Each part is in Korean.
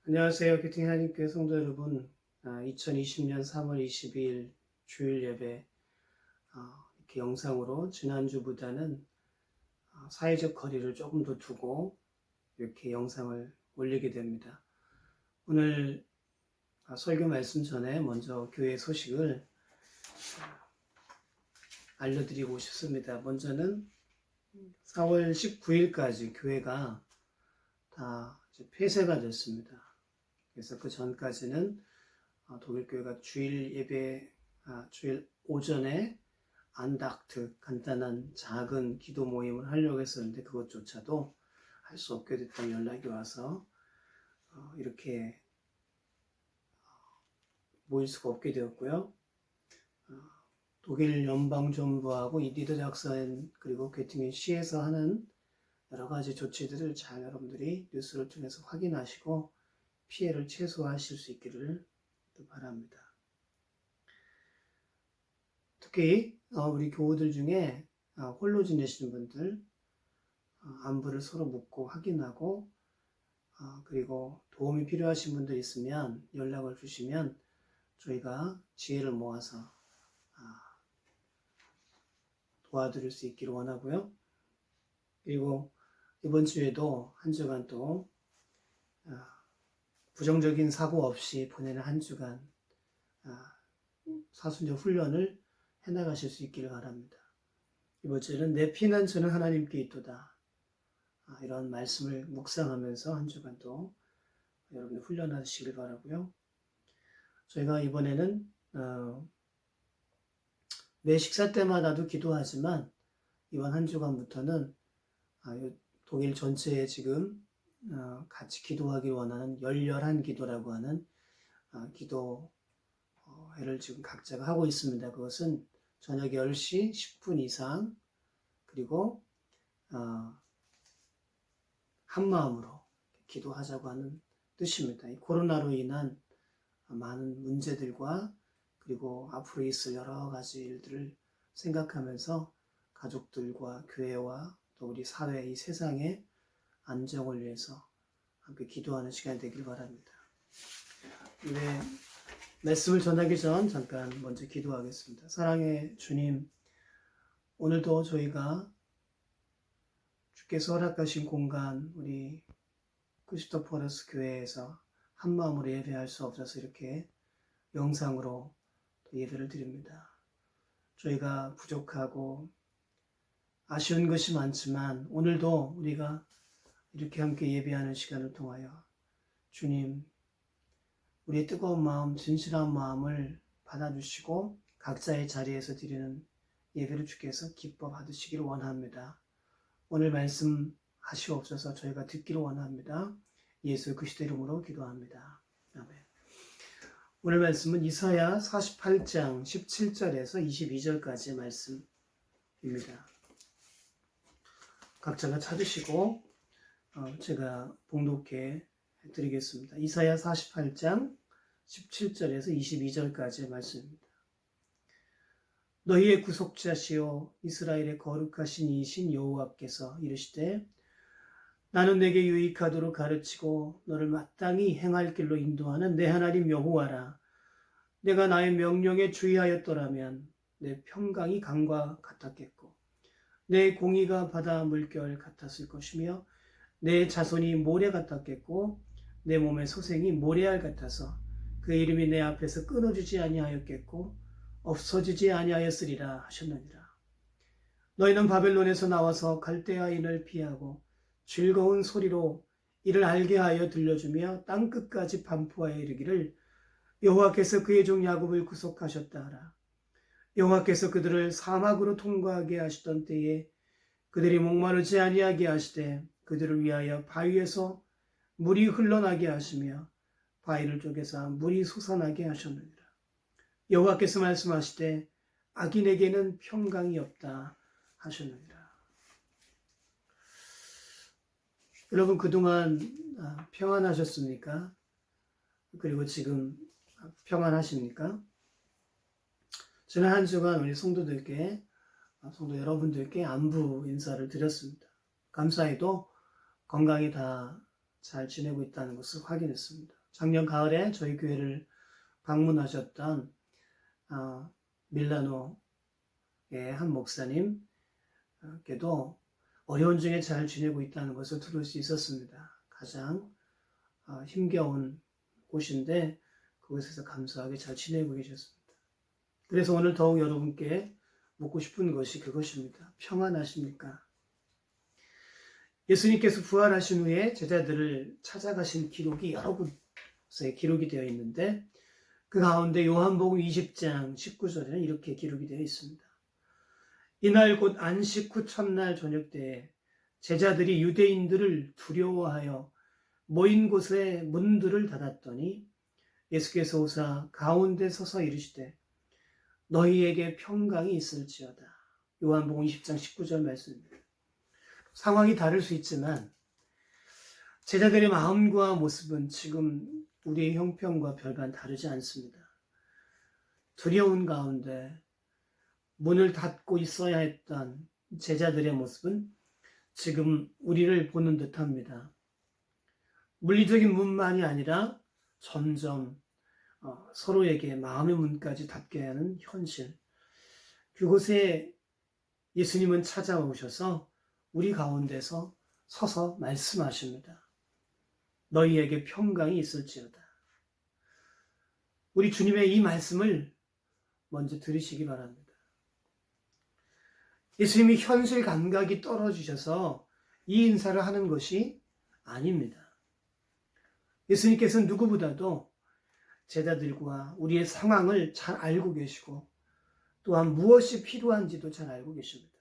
안녕하세요. 캐팅 하나님교회 성도 여러분. 2020년 3월 22일 주일 예배 이렇게 영상으로 지난주보다는 사회적 거리를 조금 더 두고 이렇게 영상을 올리게 됩니다. 오늘 설교 말씀 전에 먼저 교회 소식을 알려드리고 싶습니다. 먼저는 4월 19일까지 교회가 다 폐쇄가 됐습니다. 그래서 그 전까지는 독일교회가 주일 오전에 안닥트, 간단한 작은 기도 모임을 하려고 했었는데 그것조차도 할 수 없게 됐다는 연락이 와서 이렇게 모일 수가 없게 되었고요. 독일 연방정부하고 이 니더작센 그리고 괴팅겐 시에서 하는 여러 가지 조치들을 잘 여러분들이 뉴스를 통해서 확인하시고 피해를 최소화하실 수 있기를 바랍니다. 특히 우리 교우들 중에 홀로 지내시는 분들 안부를 서로 묻고 확인하고 그리고 도움이 필요하신 분들 있으면 연락을 주시면 저희가 지혜를 모아서 도와드릴 수 있기를 원하고요. 그리고 이번 주에도 한 주간 또 부정적인 사고 없이 보내는 한 주간 사순절 훈련을 해나가실 수 있기를 바랍니다. 이번 주에는 내 피난 저는 하나님께 있도다. 이런 말씀을 묵상하면서 한 주간 또 여러분이 훈련하시길 바라고요. 저희가 이번에는 매 식사 때마다도 기도하지만 이번 한 주간부터는 독일 전체에 지금 같이 기도하길 원하는 열렬한 기도라고 하는 기도회를 지금 각자가 하고 있습니다. 그것은 저녁 10시 10분 이상 그리고 한 마음으로 기도하자고 하는 뜻입니다. 이 코로나로 인한 많은 문제들과 그리고 앞으로 있을 여러 가지 일들을 생각하면서 가족들과 교회와 또 우리 사회, 이 세상의 안정을 위해서 함께 기도하는 시간이 되길 바랍니다. 네, 말씀을 전하기 전 잠깐 먼저 기도하겠습니다. 사랑의 주님, 오늘도 저희가 주께서 허락하신 공간, 우리 크리스토퍼러스 교회에서 한마음으로 예배할 수 없어서 이렇게 영상으로 예배를 드립니다. 저희가 부족하고 아쉬운 것이 많지만 오늘도 우리가 이렇게 함께 예배하는 시간을 통하여 주님, 우리의 뜨거운 마음, 진실한 마음을 받아주시고 각자의 자리에서 드리는 예배를 주께서 기뻐 받으시기를 원합니다. 오늘 말씀하시옵소서. 저희가 듣기를 원합니다. 예수 그리스도 이름으로 기도합니다. 아멘. 오늘 말씀은 이사야 48장 17절에서 22절까지의 말씀입니다. 각자가 찾으시고 제가 봉독해 드리겠습니다. 이사야 48장 17절에서 22절까지의 말씀입니다. 너희의 구속자시오 이스라엘의 거룩하신 이신 여호와께서 이르시되 나는 내게 유익하도록 가르치고 너를 마땅히 행할 길로 인도하는 내 하나님 여호와라. 내가 나의 명령에 주의하였더라면 내 평강이 강과 같았겠고 내 공의가 바다 물결 같았을 것이며 내 자손이 모래 같았겠고 내 몸의 소생이 모래알 같아서 그 이름이 내 앞에서 끊어지지 아니하였겠고 없어지지 아니하였으리라 하셨느니라. 너희는 바벨론에서 나와서 갈대아인을 피하고 즐거운 소리로 이를 알게 하여 들려주며 땅끝까지 반포하여 이르기를 여호와께서 그의 종 야곱을 구속하셨다 하라. 여호와께서 그들을 사막으로 통과하게 하시던 때에 그들이 목마르지 아니하게 하시되 그들을 위하여 바위에서 물이 흘러나게 하시며 바위를 쪼개서 물이 솟아나게 하셨느니라. 여호와께서 말씀하시되 악인에게는 평강이 없다 하셨느니라. 여러분 그동안 평안하셨습니까? 그리고 지금 평안하십니까? 지난 한 주간 우리 성도 여러분들께 안부 인사를 드렸습니다. 감사히도 건강이 다 잘 지내고 있다는 것을 확인했습니다. 작년 가을에 저희 교회를 방문하셨던 밀라노의 한 목사님께도 어려운 중에 잘 지내고 있다는 것을 들을 수 있었습니다. 가장 힘겨운 곳인데 그곳에서 감사하게 잘 지내고 계셨습니다. 그래서 오늘 더욱 여러분께 묻고 싶은 것이 그것입니다. 평안하십니까? 예수님께서 부활하신 후에 제자들을 찾아가신 기록이 여러 곳에 기록이 되어 있는데 그 가운데 요한복음 20장 19절에는 이렇게 기록이 되어 있습니다. 이날 곧 안식 후 첫날 저녁 때에 제자들이 유대인들을 두려워하여 모인 곳에 문들을 닫았더니 예수께서 오사 가운데 서서 이르시되 너희에게 평강이 있을지어다. 요한복음 20장 19절 말씀입니다. 상황이 다를 수 있지만 제자들의 마음과 모습은 지금 우리의 형편과 별반 다르지 않습니다. 두려운 가운데 문을 닫고 있어야 했던 제자들의 모습은 지금 우리를 보는 듯합니다. 물리적인 문만이 아니라 점점 서로에게 마음의 문까지 닫게 하는 현실. 그곳에 예수님은 찾아오셔서 우리 가운데서 서서 말씀하십니다. 너희에게 평강이 있을지어다. 우리 주님의 이 말씀을 먼저 들으시기 바랍니다. 예수님이 현실 감각이 떨어지셔서 이 인사를 하는 것이 아닙니다. 예수님께서는 누구보다도 제자들과 우리의 상황을 잘 알고 계시고 또한 무엇이 필요한지도 잘 알고 계십니다.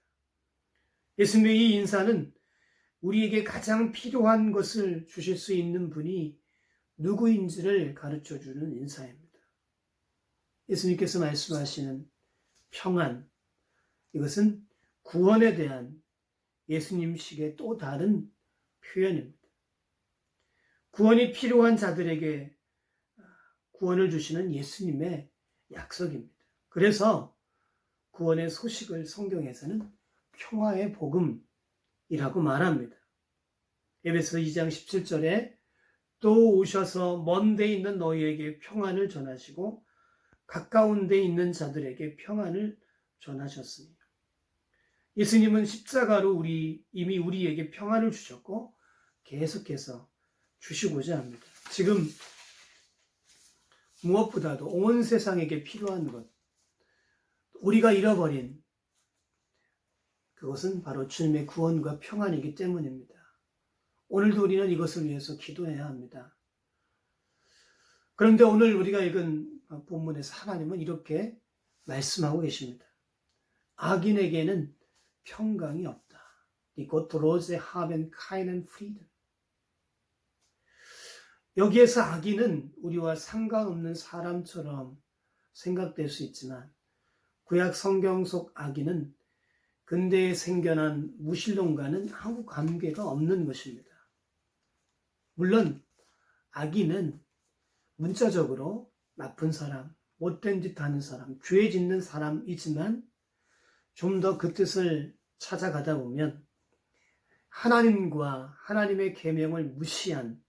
예수님의 이 인사는 우리에게 가장 필요한 것을 주실 수 있는 분이 누구인지를 가르쳐주는 인사입니다. 예수님께서 말씀하시는 평안, 이것은 구원에 대한 예수님식의 또 다른 표현입니다. 구원이 필요한 자들에게 구원을 주시는 예수님의 약속입니다. 그래서 구원의 소식을 성경에서는 평화의 복음이라고 말합니다. 에베소 2장 17절에 또 오셔서 먼 데 있는 너희에게 평안을 전하시고 가까운 데 있는 자들에게 평안을 전하셨으니 예수님은 십자가로 이미 우리에게 평안을 주셨고 계속해서 주시고자 합니다. 지금 무엇보다도 온 세상에게 필요한 것, 우리가 잃어버린 그것은 바로 주님의 구원과 평안이기 때문입니다. 오늘도 우리는 이것을 위해서 기도해야 합니다. 그런데 오늘 우리가 읽은 본문에서 하나님은 이렇게 말씀하고 계십니다. 악인에게는 평강이 없다. Die Gottlose haben keinen Frieden. 여기에서 악인은 우리와 상관없는 사람처럼 생각될 수 있지만 구약 성경 속 악인은 근대에 생겨난 무신론과는 아무 관계가 없는 것입니다. 물론 악인은 문자적으로 나쁜 사람, 못된 짓 하는 사람, 죄 짓는 사람이지만 좀 더 그 뜻을 찾아가다 보면 하나님과 하나님의 계명을 무시한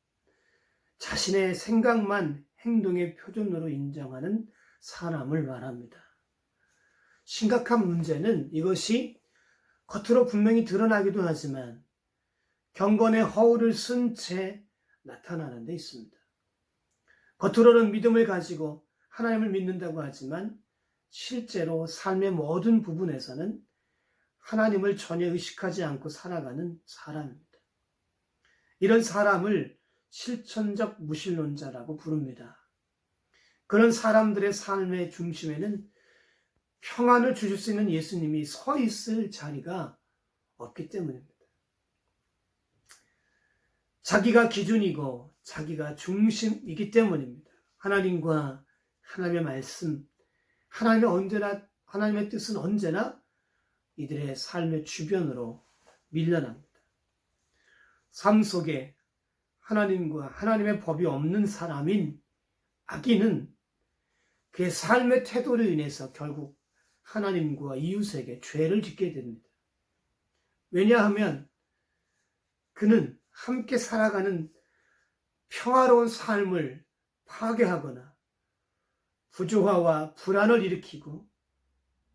자신의 생각만 행동의 표준으로 인정하는 사람을 말합니다. 심각한 문제는 이것이 겉으로 분명히 드러나기도 하지만 경건의 허울을 쓴 채 나타나는 데 있습니다. 겉으로는 믿음을 가지고 하나님을 믿는다고 하지만 실제로 삶의 모든 부분에서는 하나님을 전혀 의식하지 않고 살아가는 사람입니다. 이런 사람을 실천적 무신론자라고 부릅니다. 그런 사람들의 삶의 중심에는 평안을 주실 수 있는 예수님이 서 있을 자리가 없기 때문입니다. 자기가 기준이고 자기가 중심이기 때문입니다. 하나님과 하나님의 말씀, 하나님의 뜻은 언제나 이들의 삶의 주변으로 밀려납니다. 삶 속에 하나님과 하나님의 법이 없는 사람인 악인은 그의 삶의 태도로 인해서 결국 하나님과 이웃에게 죄를 짓게 됩니다. 왜냐하면 그는 함께 살아가는 평화로운 삶을 파괴하거나 부조화와 불안을 일으키고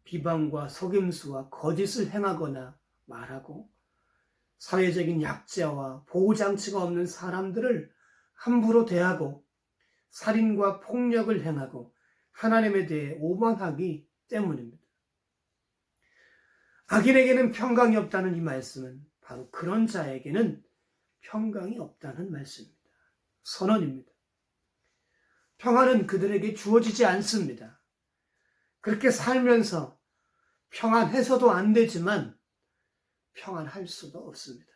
비방과 속임수와 거짓을 행하거나 말하고 사회적인 약자와 보호장치가 없는 사람들을 함부로 대하고 살인과 폭력을 행하고 하나님에 대해 오만하기 때문입니다. 악인에게는 평강이 없다는 이 말씀은 바로 그런 자에게는 평강이 없다는 말씀입니다. 선언입니다. 평안은 그들에게 주어지지 않습니다. 그렇게 살면서 평안해서도 안 되지만 평안할 수도 없습니다.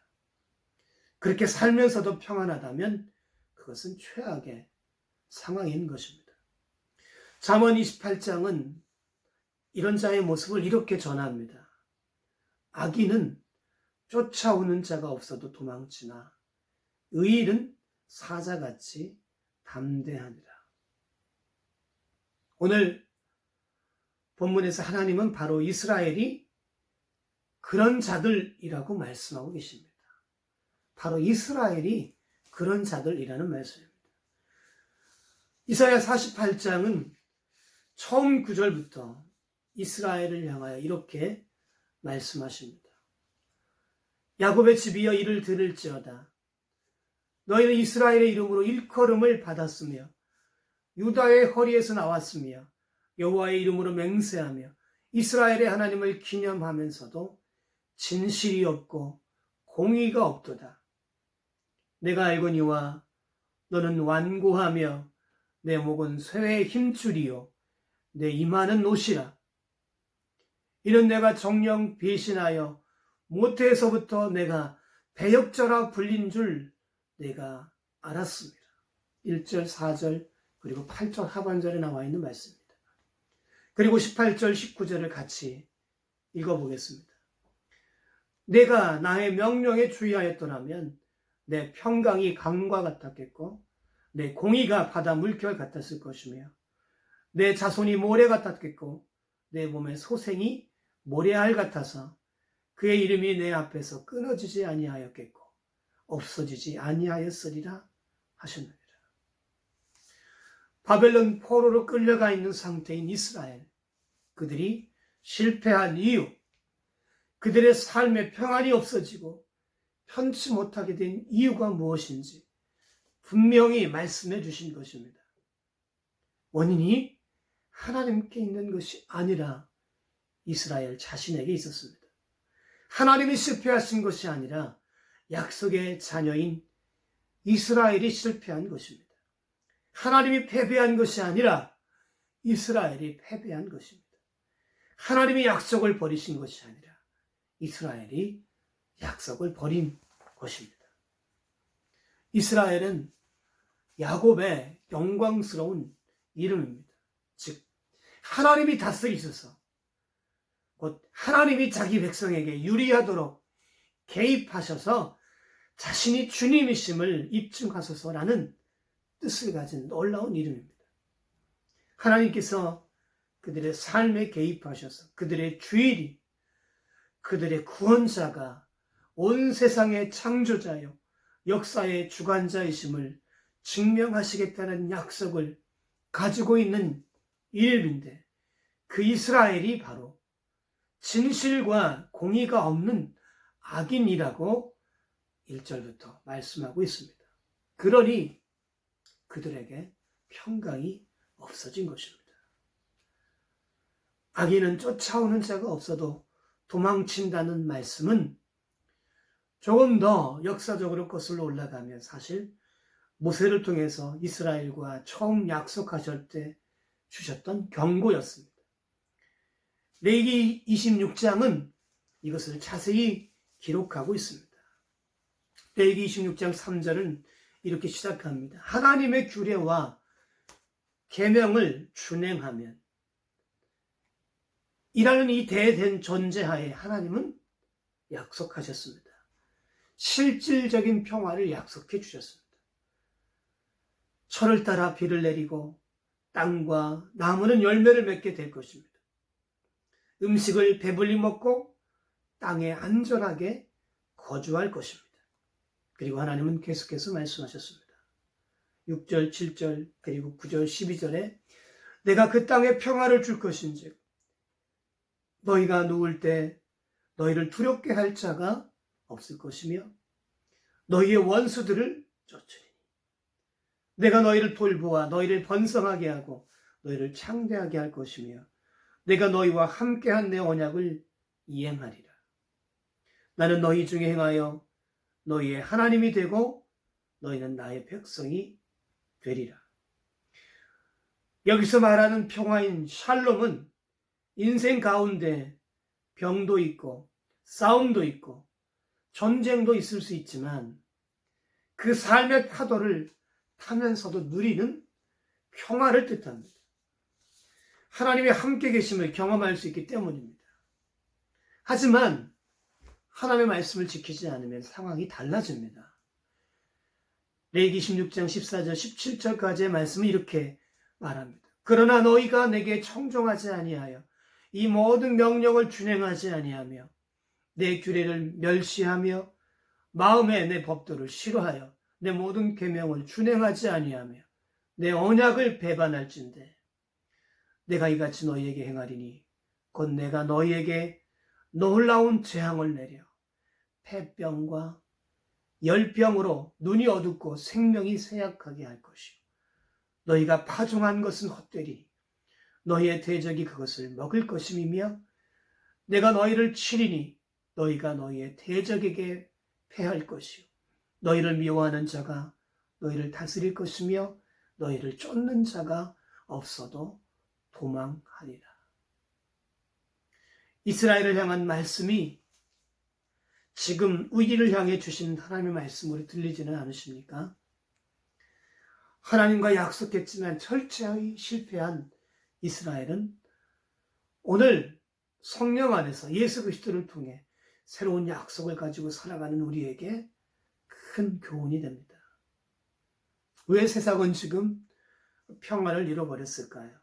그렇게 살면서도 평안하다면 그것은 최악의 상황인 것입니다. 잠언 28장은 이런 자의 모습을 이렇게 전합니다. 악인은 쫓아오는 자가 없어도 도망치나 의인은 사자같이 담대하니라. 오늘 본문에서 하나님은 바로 이스라엘이 그런 자들이라고 말씀하고 계십니다. 바로 이스라엘이 그런 자들이라는 말씀입니다. 이사야 48장은 처음 구절부터 이스라엘을 향하여 이렇게 말씀하십니다. 야곱의 집이여 이를 들을지어다. 너희는 이스라엘의 이름으로 일컬음을 받았으며 유다의 허리에서 나왔으며 여호와의 이름으로 맹세하며 이스라엘의 하나님을 기념하면서도 진실이 없고 공의가 없도다. 내가 알거니와 너는 완고하며 내 목은 쇠의 힘줄이요 내 이마는 노시라. 이는 내가 정령 배신하여 모태에서부터 내가 배역자라 불린 줄 내가 알았습니다. 1절, 4절, 그리고 8절 하반절에 나와 있는 말씀입니다. 그리고 18절, 19절을 같이 읽어보겠습니다. 내가 나의 명령에 주의하였더라면 내 평강이 강과 같았겠고 내 공의가 바다 물결 같았을 것이며 내 자손이 모래 같았겠고 내 몸의 소생이 모래알 같아서 그의 이름이 내 앞에서 끊어지지 아니하였겠고 없어지지 아니하였으리라 하셨느니라. 바벨론 포로로 끌려가 있는 상태인 이스라엘, 그들이 실패한 이유, 그들의 삶에 평안이 없어지고 편치 못하게 된 이유가 무엇인지 분명히 말씀해 주신 것입니다. 원인이 하나님께 있는 것이 아니라 이스라엘 자신에게 있었습니다. 하나님이 실패하신 것이 아니라 약속의 자녀인 이스라엘이 실패한 것입니다. 하나님이 패배한 것이 아니라 이스라엘이 패배한 것입니다. 하나님이 약속을 버리신 것이 아니라 이스라엘이 약속을 버린 것입니다. 이스라엘은 야곱의 영광스러운 이름입니다. 즉 하나님이 다스리셔서 곧 하나님이 자기 백성에게 유리하도록 개입하셔서 자신이 주님이심을 입증하소서라는 뜻을 가진 놀라운 이름입니다. 하나님께서 그들의 삶에 개입하셔서 그들의 주일이, 그들의 구원자가 온 세상의 창조자요 역사의 주관자이심을 증명하시겠다는 약속을 가지고 있는 이름인데, 그 이스라엘이 바로 진실과 공의가 없는 악인이라고 1절부터 말씀하고 있습니다. 그러니 그들에게 평강이 없어진 것입니다. 악인은 쫓아오는 자가 없어도 도망친다는 말씀은 조금 더 역사적으로 거슬러 올라가면 사실 모세를 통해서 이스라엘과 처음 약속하실 때 주셨던 경고였습니다. 레위기 26장은 이것을 자세히 기록하고 있습니다. 레위기 26장 3절은 이렇게 시작합니다. 하나님의 규례와 계명을 준행하면, 이라는 이 대된 존재하에 하나님은 약속하셨습니다. 실질적인 평화를 약속해 주셨습니다. 철을 따라 비를 내리고 땅과 나무는 열매를 맺게 될 것입니다. 음식을 배불리 먹고 땅에 안전하게 거주할 것입니다. 그리고 하나님은 계속해서 말씀하셨습니다. 6절, 7절, 그리고 9절, 12절에 내가 그 땅에 평화를 줄 것인즉 너희가 누울 때 너희를 두렵게 할 자가 없을 것이며 너희의 원수들을 쫓으리니 내가 너희를 돌보아 너희를 번성하게 하고 너희를 창대하게 할 것이며 내가 너희와 함께한 내 언약을 이행하리라. 나는 너희 중에 행하여 너희의 하나님이 되고 너희는 나의 백성이 되리라. 여기서 말하는 평화인 샬롬은 인생 가운데 병도 있고 싸움도 있고 전쟁도 있을 수 있지만 그 삶의 파도를 타면서도 누리는 평화를 뜻합니다. 하나님의 함께 계심을 경험할 수 있기 때문입니다. 하지만 하나님의 말씀을 지키지 않으면 상황이 달라집니다. 레위기 16장 14절 17절까지의 말씀은 이렇게 말합니다. 그러나 너희가 내게 청종하지 아니하여 이 모든 명령을 준행하지 아니하며 내 규례를 멸시하며 마음에 내 법도를 싫어하여 내 모든 계명을 준행하지 아니하며 내 언약을 배반할진대 내가 이같이 너희에게 행하리니 곧 내가 너희에게 놀라운 재앙을 내려 폐병과 열병으로 눈이 어둡고 생명이 쇠약하게 할 것이요 너희가 파종한 것은 헛되리 너희의 대적이 그것을 먹을 것임이며 내가 너희를 치리니 너희가 너희의 대적에게 패할 것이요 너희를 미워하는 자가 너희를 다스릴 것이며 너희를 쫓는 자가 없어도 도망하리라. 이스라엘을 향한 말씀이 지금 우리를 향해 주신 하나님의 말씀으로 들리지는 않으십니까? 하나님과 약속했지만 철저히 실패한 이스라엘은 오늘 성령 안에서 예수 그리스도를 통해 새로운 약속을 가지고 살아가는 우리에게 큰 교훈이 됩니다. 왜 세상은 지금 평안을 잃어버렸을까요?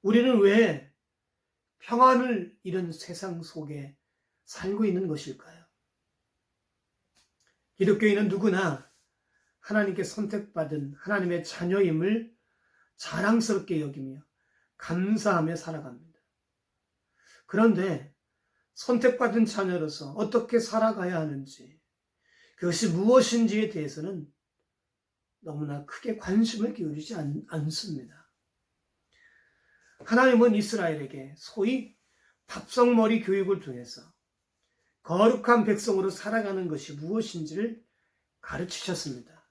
우리는 왜 평안을 잃은 세상 속에 살고 있는 것일까요? 기독교인은 누구나 하나님께 선택받은 하나님의 자녀임을 자랑스럽게 여기며 감사하며 살아갑니다. 그런데 선택받은 자녀로서 어떻게 살아가야 하는지, 그것이 무엇인지에 대해서는 너무나 크게 관심을 기울이지 않습니다. 하나님은 이스라엘에게 소위 답성머리 교육을 통해서 거룩한 백성으로 살아가는 것이 무엇인지를 가르치셨습니다.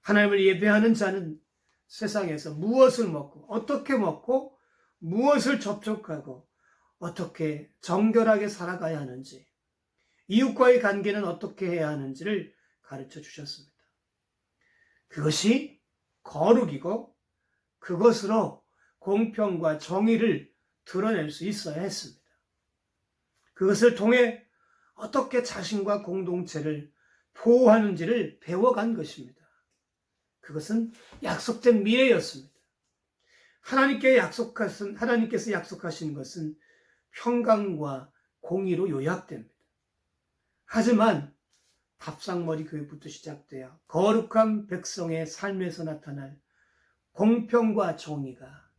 하나님을 예배하는 자는 세상에서 무엇을 먹고 무엇을 접촉하고 어떻게 정결하게 살아가야 하는지, 이웃과의 관계는 어떻게 해야 하는지를 가르쳐 주셨습니다. 그것이 거룩이고 그것으로 공평과 정의를 드러낼 수 있어야 했습니다. 그것을 통해 어떻게 자신과 공동체를 보호하는지를 배워간 것입니다. 그것은 약속된 미래였습니다. 하나님께서 약속하신 것은 평강과 공의로 요약됩니다. 하지만 밥상머리 교육부터 시작되어 거룩한 백성의 삶에서 나타날 공평과 정의가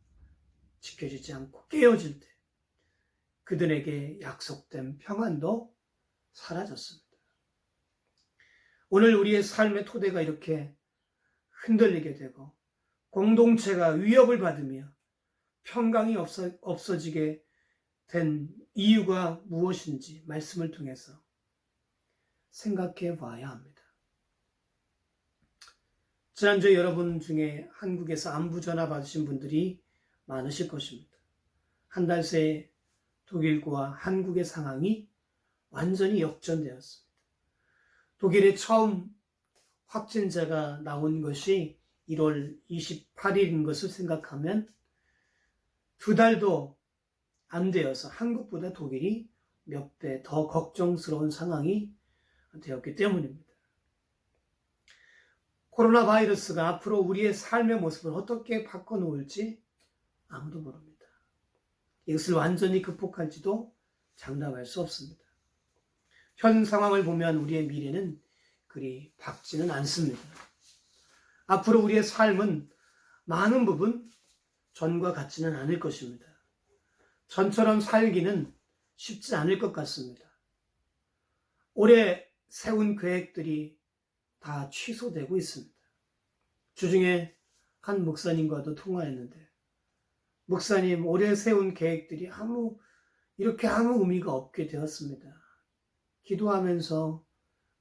지켜지지 않고 깨어질 때 그들에게 약속된 평안도 사라졌습니다. 오늘 우리의 삶의 토대가 이렇게 흔들리게 되고 공동체가 위협을 받으며 평강이 없어지게 된 이유가 무엇인지 말씀을 통해서 생각해 봐야 합니다. 지난주에 여러분 중에 한국에서 안부 전화 받으신 분들이 많으실 것입니다. 한 달 새에 독일과 한국의 상황이 완전히 역전되었습니다. 독일에 처음 확진자가 나온 것이 1월 28일인 것을 생각하면 2달도 안 되어서 한국보다 독일이 몇 배 더 걱정스러운 상황이 되었기 때문입니다. 코로나 바이러스가 앞으로 우리의 삶의 모습을 어떻게 바꿔놓을지 아무도 모릅니다. 이것을 완전히 극복할지도 장담할 수 없습니다. 현 상황을 보면 우리의 미래는 그리 밝지는 않습니다. 앞으로 우리의 삶은 많은 부분 전과 같지는 않을 것입니다. 전처럼 살기는 쉽지 않을 것 같습니다. 올해 세운 계획들이 다 취소되고 있습니다. 주중에 한 목사님과도 통화했는데, 목사님, 올해 세운 계획들이 이렇게 아무 의미가 없게 되었습니다. 기도하면서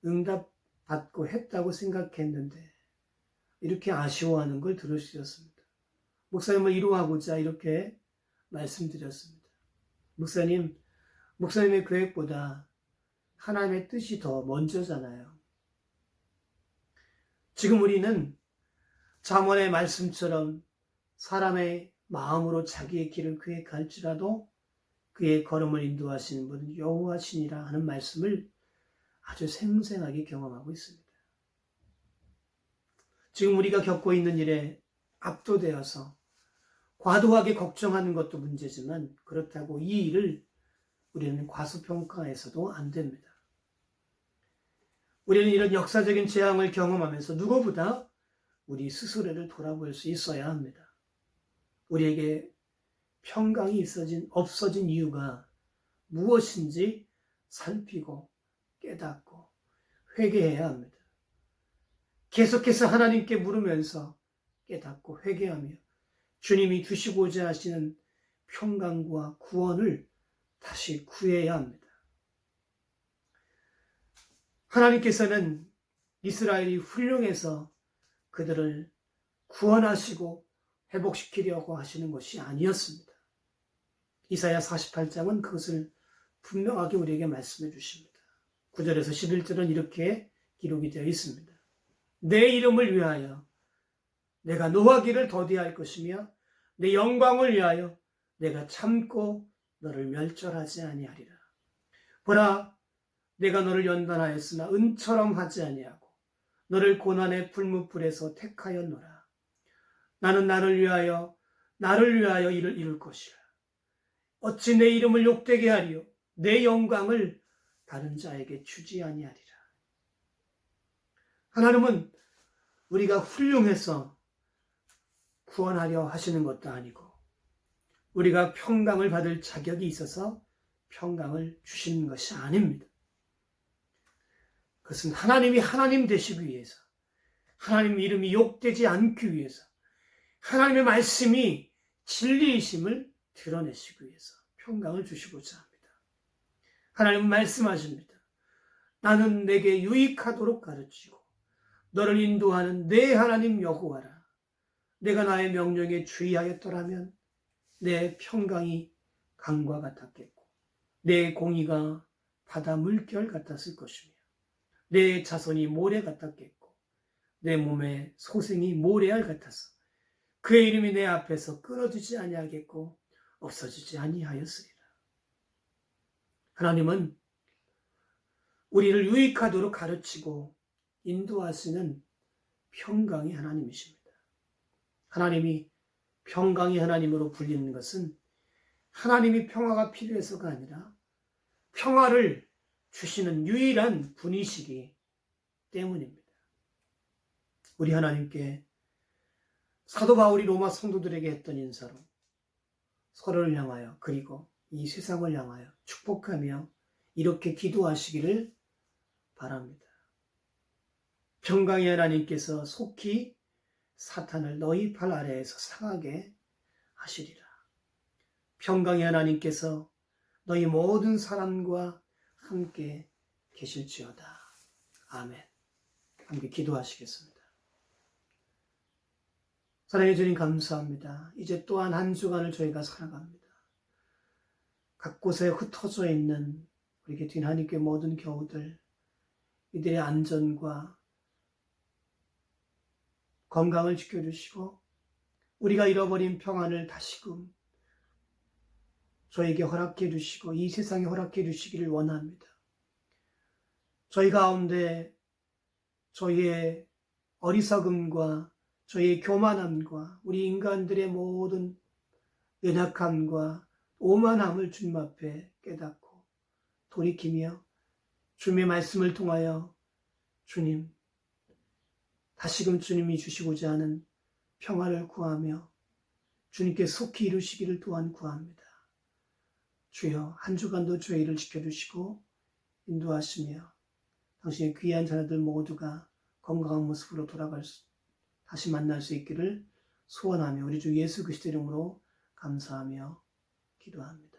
응답받고 했다고 생각했는데 이렇게 아쉬워하는 걸 들을 수 있었습니다. 목사님을 위로하고자 이렇게 말씀드렸습니다. 목사님의 계획보다 하나님의 뜻이 더 먼저잖아요. 지금 우리는 잠언의 말씀처럼 사람의 마음으로 자기의 길을 계획할지라도 그의 걸음을 인도하시는 분은 여호와시니라 하는 말씀을 아주 생생하게 경험하고 있습니다. 지금 우리가 겪고 있는 일에 압도되어서 과도하게 걱정하는 것도 문제지만, 그렇다고 이 일을 우리는 과소평가해서도 안 됩니다. 우리는 이런 역사적인 재앙을 경험하면서 누구보다 우리 스스로를 돌아볼 수 있어야 합니다. 우리에게 평강이 없어진 이유가 무엇인지 살피고 깨닫고 회개해야 합니다. 계속해서 하나님께 물으면서 깨닫고 회개하며 주님이 주시고자 하시는 평강과 구원을 다시 구해야 합니다. 하나님께서는 이스라엘이 훌륭해서 그들을 구원하시고 회복시키려고 하시는 것이 아니었습니다. 이사야 48장은 그것을 분명하게 우리에게 말씀해 주십니다. 9절에서 11절은 이렇게 기록이 되어 있습니다. 내 이름을 위하여 내가 노하기를 더디할 것이며 내 영광을 위하여 내가 참고 너를 멸절하지 아니하리라. 보라, 내가 너를 연단하였으나 은처럼 하지 아니하고 너를 고난의 풀무불에서 택하였노라. 나는 나를 위하여 이를 이룰 것이라. 어찌 내 이름을 욕되게 하리요 내 영광을 다른 자에게 주지 아니하리라. 하나님은 우리가 훌륭해서 구원하려 하시는 것도 아니고 우리가 평강을 받을 자격이 있어서 평강을 주시는 것이 아닙니다. 그것은 하나님이 하나님 되시기 위해서, 하나님 이름이 욕되지 않기 위해서, 하나님의 말씀이 진리이심을 드러내시기 위해서 평강을 주시고자 합니다. 하나님은 말씀하십니다. 나는 내게 유익하도록 가르치고 너를 인도하는 내 하나님 여호와라. 내가 나의 명령에 주의하였더라면 내 평강이 강과 같았겠고 내 공의가 바다 물결 같았을 것이며 내 자손이 모래 같았겠고 내 몸에 소생이 모래알 같아서 그의 이름이 내 앞에서 끊어지지 아니하겠고 없어지지 아니하였으리라. 하나님은 우리를 유익하도록 가르치고 인도하시는 평강의 하나님이십니다. 하나님이 평강의 하나님으로 불리는 것은 하나님이 평화가 필요해서가 아니라 평화를 주시는 유일한 분이시기 때문입니다. 우리 하나님께 사도 바울이 로마 성도들에게 했던 인사로 서로를 향하여 그리고 이 세상을 향하여 축복하며 이렇게 기도하시기를 바랍니다. 평강의 하나님께서 속히 사탄을 너희 팔 아래에서 상하게 하시리라. 평강의 하나님께서 너희 모든 사람과 함께 계실지어다. 아멘. 함께 기도하시겠습니다. 사랑해 주님 감사합니다. 이제 또한 한 주간을 저희가 살아갑니다. 각 곳에 흩어져 있는 우리 곁인 하나님께 모든 교우들, 이들의 안전과 건강을 지켜주시고 우리가 잃어버린 평안을 다시금 저에게 허락해 주시고 이 세상에 허락해 주시기를 원합니다. 저희 가운데 저희의 어리석음과 저희의 교만함과 우리 인간들의 모든 연약함과 오만함을 주님 앞에 깨닫고 돌이키며 주님의 말씀을 통하여 주님 다시금 주님이 주시고자 하는 평화를 구하며 주님께 속히 이루시기를 또한 구합니다. 주여, 한 주간도 주의 일을 지켜주시고 인도하시며 당신의 귀한 자녀들 모두가 건강한 모습으로 다시 만날 수 있기를 소원하며 우리 주 예수 그리스도 이름으로 감사하며 기도합니다.